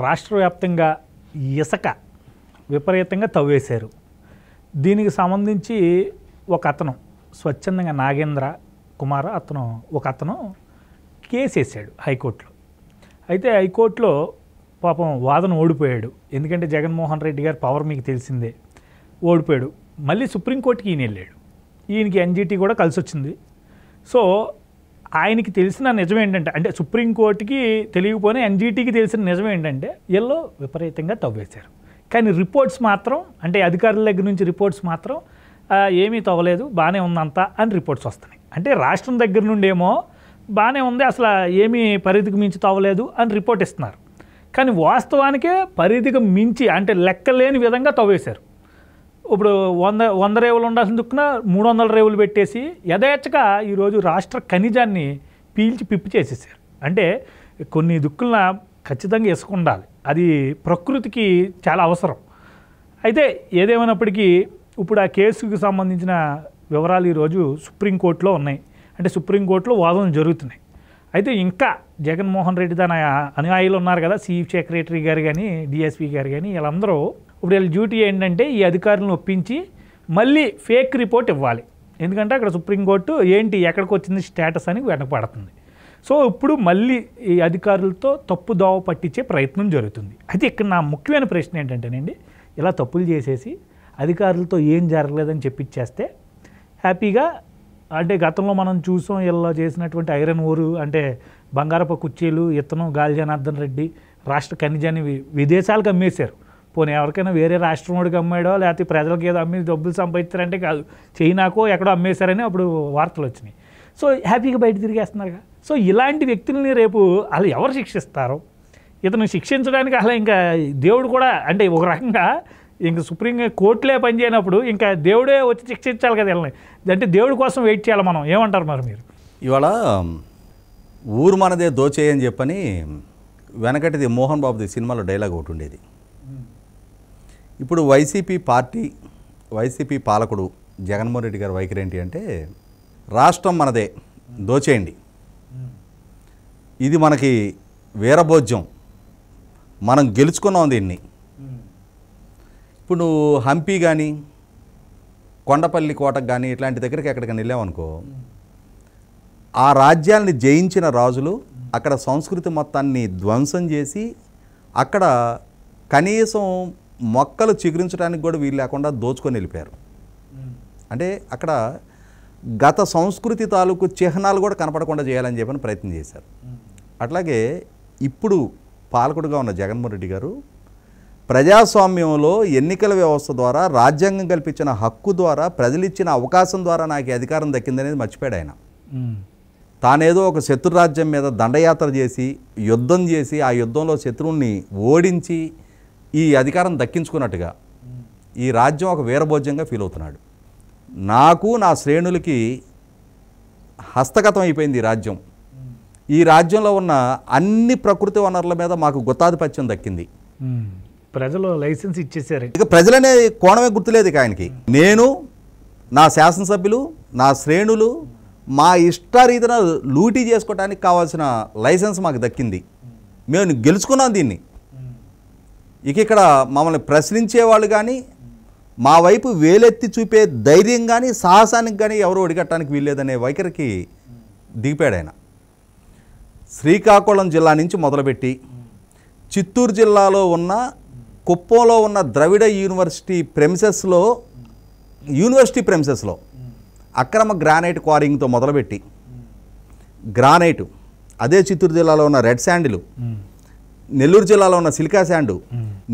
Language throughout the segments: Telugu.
రాష్ట్ర వ్యాప్తంగా ఇసుక విపరీతంగా తవ్వేశారు. దీనికి సంబంధించి ఒక అతను స్వచ్ఛందంగా నాగేంద్ర కుమార్ ఒక అతను కేసు వేసాడు హైకోర్టులో. అయితే హైకోర్టులో పాపం వాదన ఓడిపోయాడు. ఎందుకంటే జగన్మోహన్ రెడ్డి గారి పవర్ మీకు తెలిసిందే, ఓడిపోయాడు. మళ్ళీ సుప్రీంకోర్టుకి ఈయన వెళ్ళాడు. ఈయనకి ఎన్జిటి కూడా కలిసి వచ్చింది. సో ఆయనకి తెలిసిన నిజం ఏంటంటే, అంటే సుప్రీంకోర్టుకి తెలియకపోయినా ఎన్జిటికి తెలిసిన నిజం ఏంటంటే వీళ్ళు విపరీతంగా తవ్వేశారు. కానీ రిపోర్ట్స్ మాత్రం, అంటే అధికారుల దగ్గర నుంచి రిపోర్ట్స్ మాత్రం ఏమీ తవ్వలేదు, బాగానే ఉందంతా అని రిపోర్ట్స్ వస్తున్నాయి. అంటే రాష్ట్రం దగ్గర నుండి ఏమో బాగానే ఉంది, అసలు ఏమీ పరిధికి మించి తవ్వలేదు అని రిపోర్ట్ ఇస్తున్నారు. కానీ వాస్తవానికే పరిధికి మించి, అంటే లెక్కలేని విధంగా తవ్వేశారు. ఇప్పుడు 100 రేవులు ఉండాల్సిన దుక్కున 300 రేవులు పెట్టేసి యథేచ్ఛగా ఈరోజు రాష్ట్ర ఖనిజాన్ని పీల్చి పిప్పి చేసేసారు. అంటే కొన్ని దుక్కులన ఖచ్చితంగా ఇసుక ఉండాలి, అది ప్రకృతికి చాలా అవసరం. అయితే ఏదేమైనప్పటికీ ఇప్పుడు ఆ కేసుకు సంబంధించిన వివరాలు ఈరోజు సుప్రీంకోర్టులో ఉన్నాయి. అంటే సుప్రీంకోర్టులో వాదనలు జరుగుతున్నాయి. అయితే ఇంకా జగన్మోహన్ రెడ్డి తన అనుయాయులు ఉన్నారు కదా, చీఫ్ సెక్రటరీ గారు కానీ డిఎస్పీ గారు కానీ, వీళ్ళందరూ ఇప్పుడు వీళ్ళ డ్యూటీ ఏంటంటే ఈ అధికారులను ఒప్పించి మళ్ళీ ఫేక్ రిపోర్ట్ ఇవ్వాలి. ఎందుకంటే అక్కడ సుప్రీంకోర్టు ఏంటి ఎక్కడికి వచ్చింది స్టేటస్ అని వెనకపడుతుంది. సో ఇప్పుడు మళ్ళీ ఈ అధికారులతో తప్పు దోవ పట్టించే ప్రయత్నం జరుగుతుంది. అయితే ఇక్కడ నా ముఖ్యమైన ప్రశ్న ఏంటంటేనండి, ఇలా తప్పులు చేసేసి అధికారులతో ఏం జరగలేదని చెప్పిచ్చేస్తే హ్యాపీగా, అంటే గతంలో మనం చూసాం ఇలా చేసినటువంటి ఐరన్ ఓరు, అంటే బంగారపు కుర్చీలు, ఇతను గాలి జనార్దన్ రెడ్డి రాష్ట్ర ఖనిజాన్ని విదేశాలకు అమ్మేశారు. పోనీ ఎవరికైనా వేరే రాష్ట్రం వాడికి అమ్మాడో లేకపోతే ప్రజలకు ఏదో అమ్మి డబ్బులు సంపాదించారంటే కాదు, చైనాకో ఎక్కడో అమ్మేశారని అప్పుడు వార్తలు వచ్చినాయి. సో హ్యాపీగా బయట తిరిగేస్తున్నారుగా. సో ఇలాంటి వ్యక్తులని రేపు అలా ఎవరు శిక్షిస్తారో, ఇతను శిక్షించడానికి అసలు ఇంకా దేవుడు కూడా, అంటే ఒక రకంగా ఇంకా సుప్రీం కోర్టులే పనిచేయనప్పుడు ఇంకా దేవుడే వచ్చి శిక్షించాలి కదా వీళ్ళని. అంటే దేవుడి కోసం వెయిట్ చేయాలి మనం. ఏమంటారు మరి మీరు? ఇవాళ ఊరు మనదే దోచేయని చెప్పని వెనకటిది మోహన్ బాబుది సినిమాలో డైలాగ్ ఒకటి ఉండేది. ఇప్పుడు వైసీపీ పాలకుడు జగన్మోహన్ రెడ్డి గారి వైఖరి ఏంటి అంటే, రాష్ట్రం మనదే దోచేయండి, ఇది మనకి వీరభోజ్యం, మనం గెలుచుకున్నాం దీన్ని. ఇప్పుడు హంపి కానీ కొండపల్లి కోటకు కానీ ఇట్లాంటి దగ్గరికి ఎక్కడికైనా వెళ్ళామనుకో, ఆ రాజ్యాల్ని జయించిన రాజులు అక్కడ సంస్కృతి మొత్తాన్ని ధ్వంసం చేసి అక్కడ కనీసం మొక్కలు చిగురించడానికి కూడా వీలు లేకుండా దోచుకొని వెళ్ళిపోయారు. అంటే అక్కడ గత సంస్కృతి తాలూకు చిహ్నాలు కూడా కనపడకుండా చేయాలని చెప్పని ప్రయత్నం చేశారు. అట్లాగే ఇప్పుడు పాలకుడుగా ఉన్న జగన్మోహన్ రెడ్డి గారు ప్రజాస్వామ్యంలో ఎన్నికల వ్యవస్థ ద్వారా, రాజ్యాంగం కల్పించిన హక్కు ద్వారా, ప్రజలు ఇచ్చిన అవకాశం ద్వారా నాకు అధికారం దక్కిందనేది మర్చిపోయాడు ఆయన. తానేదో ఒక శత్రురాజ్యం మీద దండయాత్ర చేసి యుద్ధం చేసి ఆ యుద్ధంలో శత్రువుల్ని ఓడించి ఈ అధికారం దక్కించుకున్నట్టుగా ఈ రాజ్యం ఒక వీరభోజ్యంగా ఫీల్ అవుతున్నాడు. నాకు నా శ్రేణులకి హస్తగతం అయిపోయింది ఈ రాజ్యం. ఈ రాజ్యంలో ఉన్న అన్ని ప్రకృతి వనరుల మీద మాకు గుత్తాధిపత్యం దక్కింది. ప్రజలు లైసెన్స్ ఇచ్చేసారు. ఇక ప్రజలనే కోణమే గుర్తులేదు ఇక ఆయనకి. నేను, నా శాసనసభ్యులు, నా శ్రేణులు మా ఇష్టారీతిన లూటీ చేసుకోవడానికి కావాల్సిన లైసెన్స్ మాకు దక్కింది, మేము గెలుచుకున్నాం దీన్ని. ఇక ఇక్కడ మమ్మల్ని ప్రశ్నించేవాళ్ళు కానీ, మా వైపు వేలెత్తి చూపే ధైర్యం కానీ, సాహసానికి కానీ ఎవరు ఒడిగట్టడానికి వీల్లేదనే వైఖరికి దిగిపోయాడు ఆయన. శ్రీకాకుళం జిల్లా నుంచి మొదలుపెట్టి చిత్తూరు జిల్లాలో ఉన్న కుప్పంలో ఉన్న ద్రవిడ యూనివర్సిటీ ప్రెమిసెస్లో అక్రమ గ్రానైట్ క్వారింగ్తో మొదలుపెట్టి గ్రానైటు, అదే చిత్తూరు జిల్లాలో ఉన్న రెడ్ శాండిలు, నెల్లూరు జిల్లాలో ఉన్న సిలికా శాండు,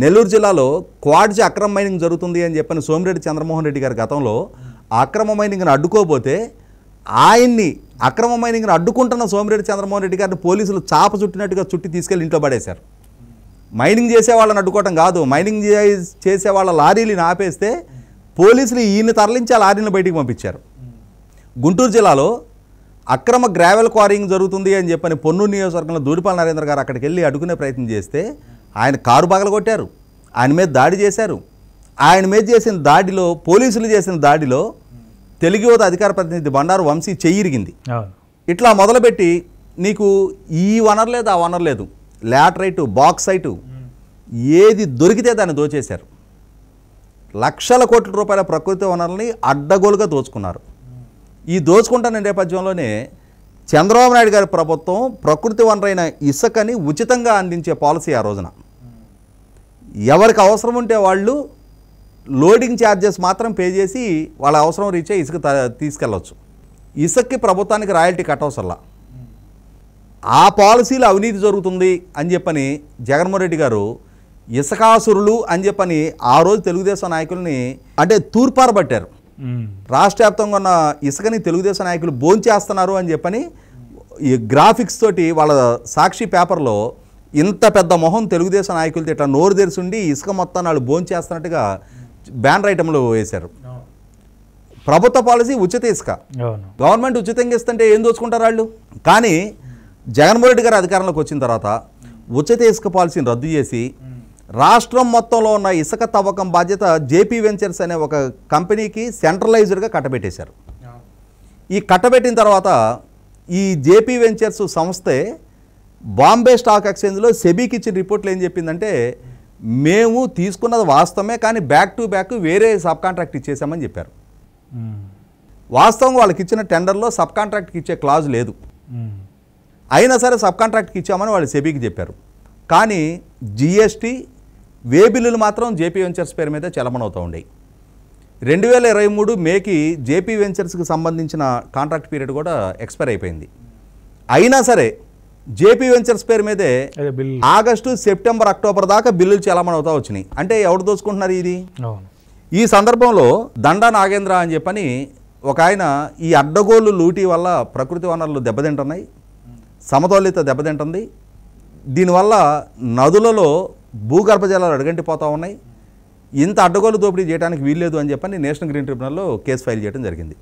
నెల్లూరు జిల్లాలో క్వాడ్జీ అక్రమ మైనింగ్ జరుగుతుంది అని చెప్పని సోమిరెడ్డి చంద్రమోహన్ రెడ్డి గారి గతంలో అక్రమ మైనింగ్ని అడ్డుకోబోతే ఆయన్ని అక్రమ మైనింగ్ని అడ్డుకుంటున్న సోమిరెడ్డి చంద్రమోహన్ రెడ్డి గారిని పోలీసులు చాప చుట్టినట్టుగా చుట్టి తీసుకెళ్ళి ఇంట్లో పడేశారు. మైనింగ్ చేసే వాళ్ళని అడ్డుకోవటం కాదు, మైనింగ్ చేసే వాళ్ళ లారీలను ఆపేస్తే పోలీసులు ఈయన్ని తరలించి ఆ లారీని బయటికి పంపించారు. గుంటూరు జిల్లాలో అక్రమ గ్రావెల్ క్వారింగ్ జరుగుతుంది అని చెప్పని పొన్నూరు నియోజకవర్గంలో దూడిపాల నరేంద్ర గారు అక్కడికి వెళ్ళి అడ్డుకునే ప్రయత్నం చేస్తే ఆయన కారు పగలగొట్టారు, ఆయన మీద దాడి చేశారు. ఆయన మీద చేసిన దాడిలో, పోలీసులు చేసిన దాడిలో తెలుగు యువత అధికార ప్రతినిధి బండారు వంశీ చెయ్యిరిగింది. ఇట్లా మొదలుపెట్టి నీకు ఈ వనరు లేదు, ఆ వనరు లేదు, లాటరైటు, బాక్సైటు, ఏది దొరికితే దాన్ని దోచేశారు. లక్షల కోట్ల రూపాయల ప్రకృతి వనరుల్ని అడ్డగోలుగా దోచుకున్నారు. ఈ దోచుకుంటున్న నేపథ్యంలోనే చంద్రబాబు నాయుడు గారి ప్రభుత్వం ప్రకృతి వనరైన ఇసుకని ఉచితంగా అందించే పాలసీ ఆ రోజున. ఎవరికి అవసరం ఉంటే వాళ్ళు లోడింగ్ ఛార్జెస్ మాత్రం పే చేసి వాళ్ళ అవసరం రీచే ఇసుక తీసుకెళ్ళవచ్చు. ఇసుకకి ప్రభుత్వానికి రాయల్టీ కట్టవసరలా. ఆ పాలసీలో అవినీతి జరుగుతుంది అని చెప్పని జగన్మోహన్ రెడ్డి గారు ఇసుకాసురులు అని చెప్పని ఆ రోజు తెలుగుదేశం నాయకుల్ని అంటే తూర్పారబట్టారు. రాష్ట్ర వ్యాప్తంగా ఉన్న ఇసుకని తెలుగుదేశం నాయకులు భోంచేస్తున్నారు అని చెప్పని ఈ గ్రాఫిక్స్ తోటి వాళ్ళ సాక్షి పేపర్లో ఇంత పెద్ద మొహం తెలుగుదేశం నాయకులతో ఇట్లా నోరు తెరిచుండి ఇసుక మొత్తాన్ని వాళ్ళు భోంచేస్తున్నట్టుగా బ్యానర్ ఐటమ్లు వేశారు. ప్రభుత్వ పాలసీ ఉచిత ఇసుక. గవర్నమెంట్ ఉచితంగా ఇస్తుంటే ఏం దోచుకుంటారు వాళ్ళు. కానీ జగన్మోహన్ రెడ్డి గారు అధికారంలోకి వచ్చిన తర్వాత ఉచిత ఇసుక పాలసీని రద్దు చేసి రాష్ట్రం మొత్తంలో ఉన్న ఇసుక తవ్వకం బాధ్యత జేపీ వెంచర్స్ అనే ఒక కంపెనీకి సెంట్రలైజ్డ్గా కట్టబెట్టేశారు. ఈ కట్టబెట్టిన తర్వాత ఈ జేపీ వెంచర్స్ సంస్థే బాంబే స్టాక్ ఎక్స్చేంజ్లో సెబీకి ఇచ్చిన రిపోర్ట్లు ఏం చెప్పిందంటే మేము తీసుకున్నది వాస్తవమే కానీ బ్యాక్ టు బ్యాక్ వేరే సబ్ కాంట్రాక్ట్ ఇచ్చేసామని చెప్పారు. వాస్తవంగా వాళ్ళకి ఇచ్చిన టెండర్లో సబ్ కాంట్రాక్ట్కి ఇచ్చే క్లాజ్ లేదు. అయినా సరే సబ్ కాంట్రాక్ట్కి ఇచ్చామని వాళ్ళు సెబీకి చెప్పారు. కానీ జిఎస్టీ వే బిల్లులు మాత్రం జేపీ వెంచర్స్ పేరు మీద చలమనవుతూ ఉండేవి. 2023 మేకి జేపీ వెంచర్స్కి సంబంధించిన కాంట్రాక్ట్ పీరియడ్ కూడా ఎక్స్పైర్ అయిపోయింది. అయినా సరే జేపీ వెంచర్స్ పేరు మీదే ఆగస్టు, సెప్టెంబర్, అక్టోబర్ దాకా బిల్లులు చలమనవుతూ వచ్చినాయి. అంటే ఎవరు దోచుకుంటున్నారు ఇది? ఈ సందర్భంలో దండా నాగేంద్ర అని చెప్పని ఒక ఆయన ఈ అడ్డగోళ్ళు లూటీ వల్ల ప్రకృతి వనరులు దెబ్బతింటున్నాయి, సమతౌల్యత దెబ్బతింటుంది, దీనివల్ల నదులలో భూగర్భ జలాలు అడుగంటిపోతూ ఉన్నాయి, ఇంత అడ్డగోలు దోపిడీ చేయడానికి వీల్లేదు అని చెప్పని నేషనల్ గ్రీన్ ట్రిబ్యునల్లో కేసు ఫైల్ చేయడం జరిగింది.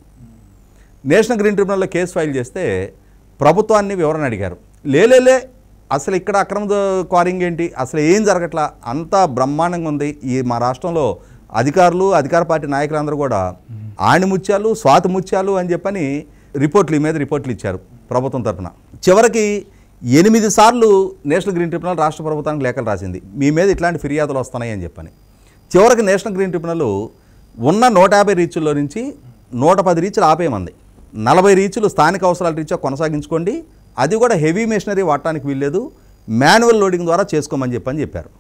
నేషనల్ గ్రీన్ ట్రిబ్యునల్లో కేసు ఫైల్ చేస్తే ప్రభుత్వాన్ని వివరణ అడిగారు. లేలే అసలు ఇక్కడ అక్రమ క్వారింగ్ ఏంటి, అసలు ఏం జరగట్లా, అంతా బ్రహ్మాండంగా ఉంది. ఈ మా రాష్ట్రంలో అధికారులు, అధికార పార్టీ నాయకులందరూ కూడా ఆణిముత్యాలు, స్వాతి ముత్యాలు అని చెప్పని రిపోర్ట్లు మీద రిపోర్ట్లు ఇచ్చారు ప్రభుత్వం తరఫున. చివరికి 8 సార్లు నేషనల్ గ్రీన్ ట్రిబ్యునల్ రాష్ట్ర ప్రభుత్వానికి లేఖలు రాసింది, మీ మీద ఇట్లాంటి ఫిర్యాదులు వస్తున్నాయి అని చెప్పని. చివరికి నేషనల్ గ్రీన్ ట్రిబ్యునల్ ఉన్న 150 రీచుల్లో నుంచి 110 రీచులు ఆపేయమంది. 40 రీచులు స్థానిక అవసరాల రీత్యా కొనసాగించుకోండి, అది కూడా హెవీ మెషినరీ వాడటానికి వీల్లేదు, మాన్యువల్ లోడింగ్ ద్వారా చేసుకోమని చెప్పారు.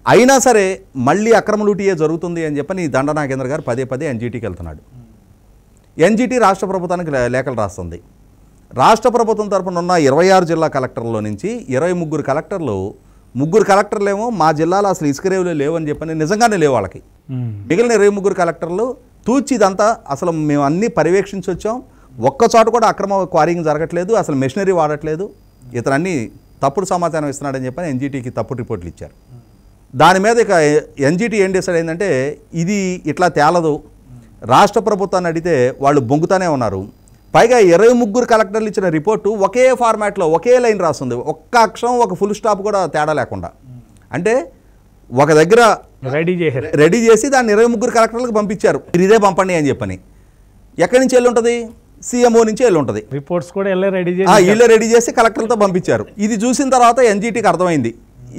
అయినా సరే మళ్ళీ అక్రమ లూటీయే జరుగుతుంది అని చెప్పని దండ నాగేంద్ర గారు పదే ఎన్జీటీకి వెళ్తున్నాడు. ఎన్జీటీ రాష్ట్ర ప్రభుత్వానికి లేఖలు రాస్తుంది. రాష్ట్ర ప్రభుత్వం తరఫున ఉన్న 26 జిల్లా కలెక్టర్లో నుంచి 23 కలెక్టర్లు, 3 కలెక్టర్లేమో మా జిల్లాలో అసలు ఇసుక రేవులు లేవని చెప్పని నిజంగానే లేవు వాళ్ళకి. మిగిలిన 23 కలెక్టర్లు తూచి ఇదంతా అసలు మేము అన్నీ పర్యవేక్షించి వచ్చాం, ఒక్కచోట కూడా అక్రమ క్వారింగ్ జరగట్లేదు, అసలు మెషినరీ వాడట్లేదు, ఇతరన్నీ తప్పుడు సమాచారం ఇస్తున్నాడని చెప్పని ఎన్జీటీకి తప్పుడు రిపోర్ట్లు ఇచ్చారు. దాని మీద ఇక ఎన్జీటీ ఏం డిసైడ్ అయిందంటే ఇది ఇట్లా తేలదు, రాష్ట్ర ప్రభుత్వాన్ని అడిగితే వాళ్ళు బొంగుతానే ఉన్నారు. పైగా 23 కలెక్టర్లు ఇచ్చిన రిపోర్టు ఒకే ఫార్మాట్లో ఒకే లైన్ రాస్తుంది, ఒక్క అక్షరం ఒక ఫుల్ స్టాప్ కూడా తేడా లేకుండా. అంటే ఒక దగ్గర రెడీ చేసి దాన్ని 23 కలెక్టర్లకు పంపించారు, ఇదే పంపండి అని చెప్పని. ఎక్కడి నుంచి వెళ్ళి ఉంటుంది? సీఎంఓ నుంచి వెళ్ళి ఉంటుంది. రిపోర్ట్స్ కూడా వీళ్ళే రెడీ చేసి కలెక్టర్లతో పంపించారు. ఇది చూసిన తర్వాత ఎన్జీటీకి అర్థమైంది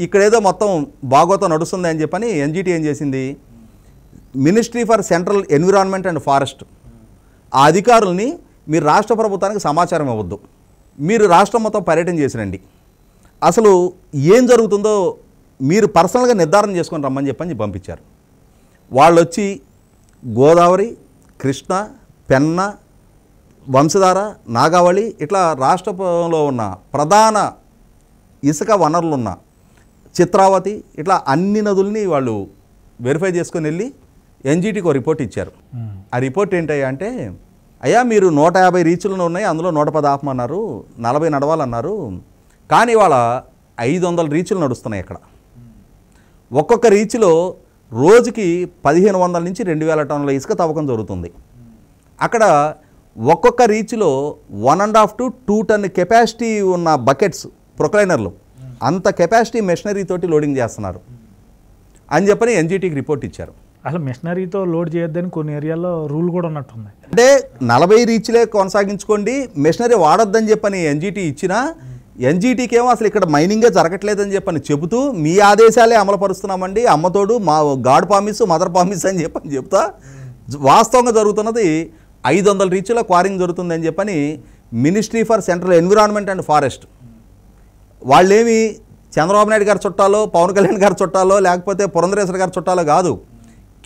ఇక్కడేదో మొత్తం భాగవతం నడుస్తుంది అని చెప్పని ఎన్జీటీ ఏం చేసింది, ministry for central environment and forest ఆ అధికారుల్ని మీరు రాష్ట్ర ప్రభుత్వానికి సమాచారం ఇవ్వద్దు, మీరు రాష్ట్రం మొత్తం పర్యటన చేసిరండి, అసలు ఏం జరుగుతుందో మీరు పర్సనల్గా నిర్ధారణ చేసుకొని రమ్మని చెప్పని పంపించారు. వాళ్ళు వచ్చి గోదావరి, కృష్ణ, పెన్న, వంశధార, నాగావళి ఇట్లా రాష్ట్రంలో ఉన్న ప్రధాన ఇసుక వనరులున్న చిత్రావతి ఇట్లా అన్ని నదుల్ని వాళ్ళు వెరిఫై చేసుకొని వెళ్ళి ఎన్జీటీకి ఒక రిపోర్ట్ ఇచ్చారు. ఆ రిపోర్ట్ ఏంటయ్యా అంటే, అయ్యా మీరు 150 రీచులు ఉన్నాయి, అందులో 110 ఆపమన్నారు, 40 నడవాలన్నారు, కానీ ఇవాళ 500 రీచులు నడుస్తున్నాయి. ఇక్కడ ఒక్కొక్క రీచ్లో రోజుకి 1500 నుంచి 2000 టన్నుల ఇసుక తవ్వకం జరుగుతుంది. అక్కడ ఒక్కొక్క రీచ్లో 1.5 to 2 టన్ కెపాసిటీ ఉన్న బకెట్స్, ప్రొక్లైనర్లు, అంత కెపాసిటీ మెషినరీ తోటి లోడింగ్ చేస్తున్నారు అని చెప్పని ఎన్జీటీకి రిపోర్ట్ ఇచ్చారు. అసలు మెషినరీతో లోడ్ చేయొద్దని కొన్ని ఏరియాల్లో రూల్ కూడా ఉన్నట్టుంది. అంటే 40 రీచ్లే కొనసాగించుకోండి, మెషినరీ వాడొద్దని చెప్పని ఎన్జీటీ ఇచ్చినా ఎన్జీటీకి ఏమో అసలు ఇక్కడ మైనింగే జరగట్లేదని చెప్పని చెబుతూ మీ ఆదేశాలే అమలుపరుస్తున్నామండి, అమ్మతోడు మా గాడ్ ప్రామిస్ మదర్ ప్రామిస్ అని చెప్పని చెప్తా వాస్తవంగా జరుగుతున్నది 500 రీచ్ల క్వారింగ్ జరుగుతుందని చెప్పని ministry for central environment and forest వాళ్ళేమి చంద్రబాబు నాయుడు గారి చుట్టాలో, పవన్ కళ్యాణ్ గారి చుట్టాలో, లేకపోతే పురంధరేశ్వర గారి చుట్టాలో కాదు,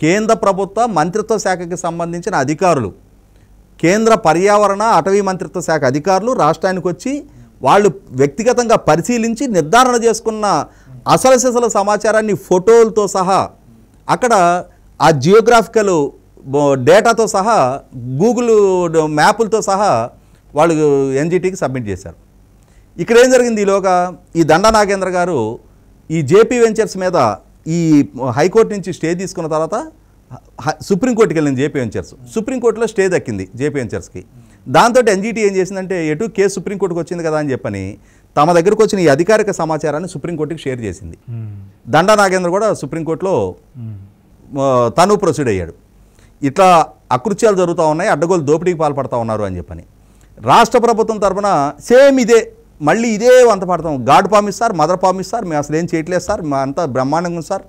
కేంద్ర ప్రభుత్వ మంత్రిత్వ శాఖకి సంబంధించిన అధికారులు, కేంద్ర పర్యావరణ అటవీ మంత్రిత్వ శాఖ అధికారులు రాష్ట్రానికి వచ్చి వాళ్ళు వ్యక్తిగతంగా పరిశీలించి నిర్ధారణ చేసుకున్న అసలు సమాచారాన్ని ఫోటోలతో సహా అక్కడ ఆ జియోగ్రాఫికల్ డేటాతో సహా గూగుల్ మ్యాపులతో సహా వాళ్ళు ఎన్జీటీకి సబ్మిట్ చేశారు. ఇక్కడ ఏం జరిగింది, ఈలోగా ఈ దండా నాగేంద్ర గారు ఈ జేపీ వెంచర్స్ మీద ఈ హైకోర్టు నుంచి స్టే తీసుకున్న తర్వాత సుప్రీంకోర్టుకి వెళ్ళింది జేపీ వెంచర్స్. సుప్రీంకోర్టులో స్టే దక్కింది జేపీ వెంచర్స్కి. దాంతో ఎన్జీటీ ఏం చేసిందంటే ఎటు కేసు సుప్రీంకోర్టుకు వచ్చింది కదా అని చెప్పని తమ దగ్గరకు వచ్చిన ఈ అధికారిక సమాచారాన్ని సుప్రీంకోర్టుకి షేర్ చేసింది. దండా నాగేంద్ర కూడా సుప్రీంకోర్టులో తను ప్రొసీడ్ అయ్యాడు. ఇట్లా అకృత్యాలు జరుగుతూ ఉన్నాయి, అడ్డగోలు దోపిడీకి పాల్పడతా ఉన్నారు అని చెప్పని రాష్ట్ర ప్రభుత్వం తరఫున సేమ్ ఇదే మళ్ళీ ఇదే వంత పడతాం, God promise sir, mother promise sir, మేము అసలు ఏం చేయట్లేదు సార్, మా అంతా బ్రహ్మాండంగా ఉంది సార్,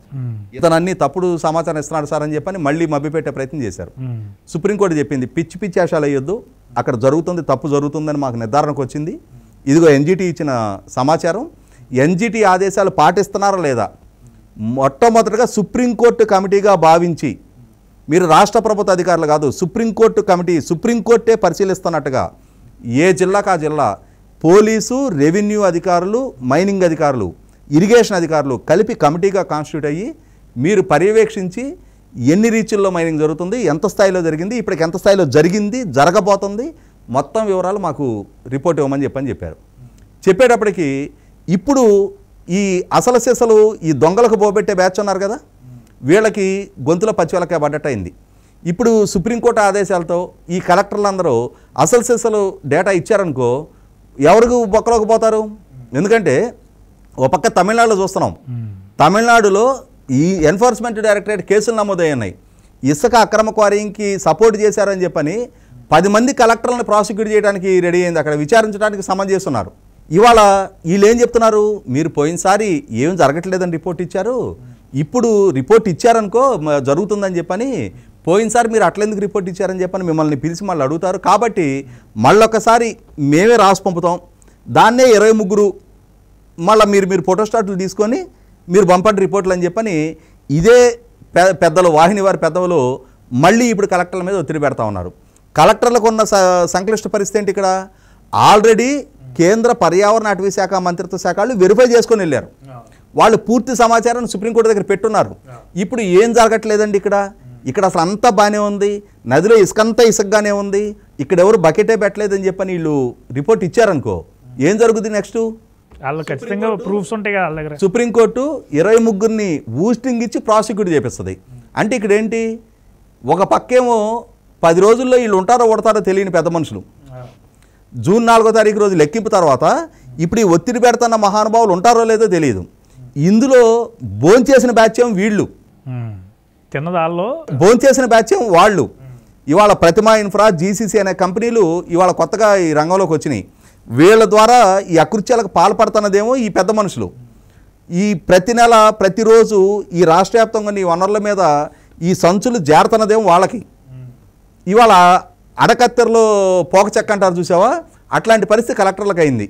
ఇతను అన్ని తప్పుడు సమాచారం ఇస్తున్నాడు సార్ అని చెప్పని మళ్ళీ మభ్యపెట్టే ప్రయత్నం చేశారు. సుప్రీంకోర్టు చెప్పింది పిచ్చి పిచ్చి ఆశాలు అయ్యొద్దు, అక్కడ జరుగుతుంది తప్పు జరుగుతుందని మాకు నిర్ధారణకు వచ్చింది, ఇదిగో ఎన్జీటీ ఇచ్చిన సమాచారం, ఎన్జీటీ ఆదేశాలు పాటిస్తున్నారా లేదా మొట్టమొదటిగా సుప్రీంకోర్టు కమిటీగా భావించి, మీరు రాష్ట్ర ప్రభుత్వ అధికారులు కాదు, సుప్రీంకోర్టు కమిటీ, సుప్రీంకోర్టే పరిశీలిస్తున్నట్టుగా ఏ జిల్లాకు ఆ జిల్లా పోలీసు, రెవెన్యూ అధికారులు, మైనింగ్ అధికారులు, ఇరిగేషన్ అధికారులు కలిపి కమిటీగా కాన్స్టిట్యూట్ అయ్యి మీరు పర్యవేక్షించి ఎన్ని రీచ్ల్లో మైనింగ్ జరుగుతుంది, ఎంత స్థాయిలో జరిగింది, ఇప్పటికి ఎంత స్థాయిలో జరిగింది, జరగబోతుంది, మొత్తం వివరాలు మాకు రిపోర్ట్ ఇవ్వమని చెప్పారు. చెప్పేటప్పటికి ఇప్పుడు ఈ అసలు సిసలు ఈ దొంగలకు పోబెట్టే బ్యాచ్ ఉన్నారు కదా, వీళ్ళకి గొంతుల పచ్చివలకే పడ్డట్టు అయింది. ఇప్పుడు సుప్రీంకోర్టు ఆదేశాలతో ఈ కలెక్టర్లందరూ అసలు సిసలు డేటా ఇచ్చారనుకో ఎవరికి బొక్కలోకి పోతారు. ఎందుకంటే ఒక పక్క తమిళనాడులో చూస్తున్నాం, తమిళనాడులో ఈ ఎన్ఫోర్స్మెంట్ డైరెక్టరేట్ కేసులు నమోదయ్యాయి, ఇసుక అక్రమ క్వారీయింగ్కి సపోర్ట్ చేశారని చెప్పని 10 మంది కలెక్టర్లను ప్రాసిక్యూట్ చేయడానికి రెడీ అయింది, అక్కడ విచారించడానికి సమన్ చేస్తున్నారు. ఇవాళ వీళ్ళు ఏం చెప్తున్నారు, మీరు పోయినసారి ఏం జరగట్లేదని రిపోర్ట్ ఇచ్చారు, ఇప్పుడు రిపోర్ట్ ఇచ్చారనుకో జరుగుతుందని చెప్పని, పోయినసారి మీరు అట్లెందుకు రిపోర్ట్ ఇచ్చారని చెప్పని మిమ్మల్ని పిలిచి మళ్ళీ అడుగుతారు, కాబట్టి మళ్ళొకసారి మేమే రాసి పంపుతాం, దాన్నే 23 మళ్ళీ మీరు ఫోటోస్టాట్లు తీసుకొని మీరు పంపండి రిపోర్ట్లు అని చెప్పని ఇదే పెద్దలు వాహిని వారి పెద్దలు మళ్ళీ ఇప్పుడు కలెక్టర్ల మీద ఒత్తిడి పెడతా ఉన్నారు. కలెక్టర్లకు ఉన్న సంక్లిష్ట పరిస్థితి ఏంటి, ఇక్కడ ఆల్రెడీ కేంద్ర పర్యావరణ అటవీ శాఖ మంత్రిత్వ శాఖ వాళ్ళు వెరిఫై చేసుకొని వెళ్ళారు, వాళ్ళు పూర్తి సమాచారాన్ని సుప్రీంకోర్టు దగ్గర పెట్టున్నారు. ఇప్పుడు ఏం జరగట్లేదండి, ఇక్కడ అసలు అంతా బాగానే ఉంది, నదిలో ఇసుకంతా ఇసుకగానే ఉంది, ఇక్కడ ఎవరు బకెటే పెట్టలేదని చెప్పని వీళ్ళు రిపోర్ట్ ఇచ్చారనుకో ఏం జరుగుతుంది నెక్స్ట్, ఖచ్చితంగా ప్రూఫ్స్ ఉంటాయి కదా వాళ్ళ దగ్గర. సుప్రీంకోర్టు 23 ఊస్టింగ్ ఇచ్చి ప్రాసిక్యూట్ చేపిస్తుంది. అంటే ఇక్కడ ఏంటి, ఒక పక్కేమో 10 రోజుల్లో వీళ్ళు ఉంటారో ఓడతారో తెలియని పెద్ద మనుషులు, జూన్ 4వ తారీఖు రోజు లెక్కింపు తర్వాత ఇప్పుడు ఈ ఒత్తిడి పెడుతున్న మహానుభావులు ఉంటారో లేదో తెలియదు. ఇందులో భోంచేసిన బ్యాచ్యం వీళ్ళు, తిన్నదాల్లో భోంచేసిన బ్యాచ్యం వాళ్ళు. ఇవాళ ప్రతిమా ఇన్ఫ్రా, జీసీసీ అనే కంపెనీలు ఇవాళ కొత్తగా ఈ రంగంలోకి వచ్చినాయి. వీళ్ళ ద్వారా ఈ అకృత్యాలకు పాల్పడుతున్నదేమో ఈ పెద్ద మనుషులు. ఈ ప్రతి నెల ప్రతిరోజు ఈ రాష్ట్ర వ్యాప్తంగా ఈ వనరుల మీద ఈ సంచులు జారుతున్నదేమో వాళ్ళకి. ఇవాళ అడకత్తెరలో పోక చెక్క అంటారు చూసావా, అట్లాంటి పరిస్థితి కలెక్టర్లకు అయింది.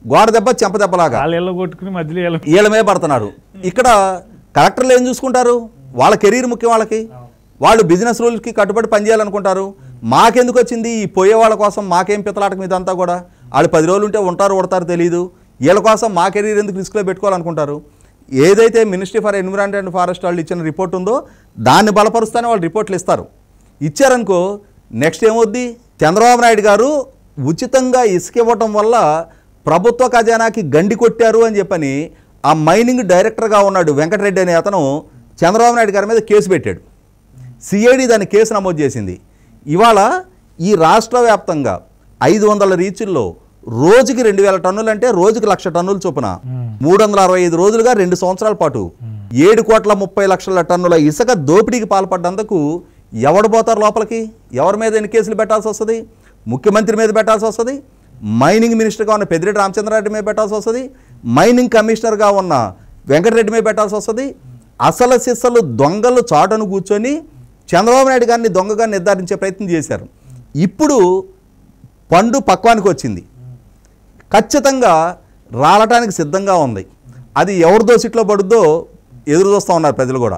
గోడ దెబ్బ చెంప దెబ్బలాగా కొట్టుకుని మధ్యలో వీళ్ళమే పడుతున్నారు. ఇక్కడ కలెక్టర్లు ఏం చూసుకుంటారు, వాళ్ళ కెరీర్ ముఖ్యం వాళ్ళకి, వాళ్ళు బిజినెస్ రూల్స్కి కట్టుబడి పనిచేయాలనుకుంటారు. మాకెందుకు వచ్చింది ఈ పోయే వాళ్ళ కోసం, మాకేం పిత్తలాటకం ఇదంతా కూడా, వాళ్ళు 10 రోజులు ఉంటే ఉంటారు ఓడతారు తెలియదు, వీళ్ళ కోసం మా కెరీర్ ఎందుకు రిస్క్లో పెట్టుకోవాలనుకుంటారు. ఏదైతే ministry for environment and forest వాళ్ళు ఇచ్చిన రిపోర్ట్ ఉందో దాన్ని బలపరుస్తూనే వాళ్ళు రిపోర్ట్లు ఇస్తారు. ఇచ్చారనుకో నెక్స్ట్ ఏమవుద్ది, చంద్రబాబు నాయుడు గారు ఉచితంగా ఇసుక ఇవ్వటం వల్ల ప్రభుత్వ ఖజానాకి గండి కొట్టారు అని చెప్పని ఆ మైనింగ్ డైరెక్టర్గా ఉన్నాడు వెంకటరెడ్డి అనే అతను చంద్రబాబు నాయుడు గారి మీద కేసు పెట్టాడు. సిఐడి దాని కేసు నమోదు చేసింది. ఇవాళ ఈ రాష్ట్ర వ్యాప్తంగా 500 రీచుల్లో రోజుకి 2000 టన్నులు అంటే రోజుకి 1,00,000 టన్నులు చొప్పున 365 రోజులుగా 2 సంవత్సరాల పాటు 7,30,00,000 టన్నుల ఇసుక దోపిడీకి పాల్పడ్డందుకు ఎవడు పోతారు లోపలికి, ఎవరి మీద ఎన్ని కేసులు పెట్టాల్సి వస్తుంది, ముఖ్యమంత్రి మీద పెట్టాల్సి వస్తుంది, మైనింగ్ మినిస్టర్గా ఉన్న పెద్దిరెడ్డి రామచంద్రారెడ్డి మీద పెట్టాల్సి వస్తుంది, మైనింగ్ కమిషనర్గా ఉన్న వెంకటరెడ్డి మీద పెట్టాల్సి వస్తుంది. అసలు సిస్సలు దొంగలు చాటును కూర్చొని చంద్రబాబు నాయుడు గారిని దొంగగా నిర్ధారించే ప్రయత్నం చేశారు. ఇప్పుడు పండు పక్వానికి వచ్చింది, ఖచ్చితంగా రాలటానికి సిద్ధంగా ఉంది. అది ఎవరి దోసిట్లో పడుద్దో ఎదురు చూస్తూ ఉన్నారు ప్రజలు కూడా.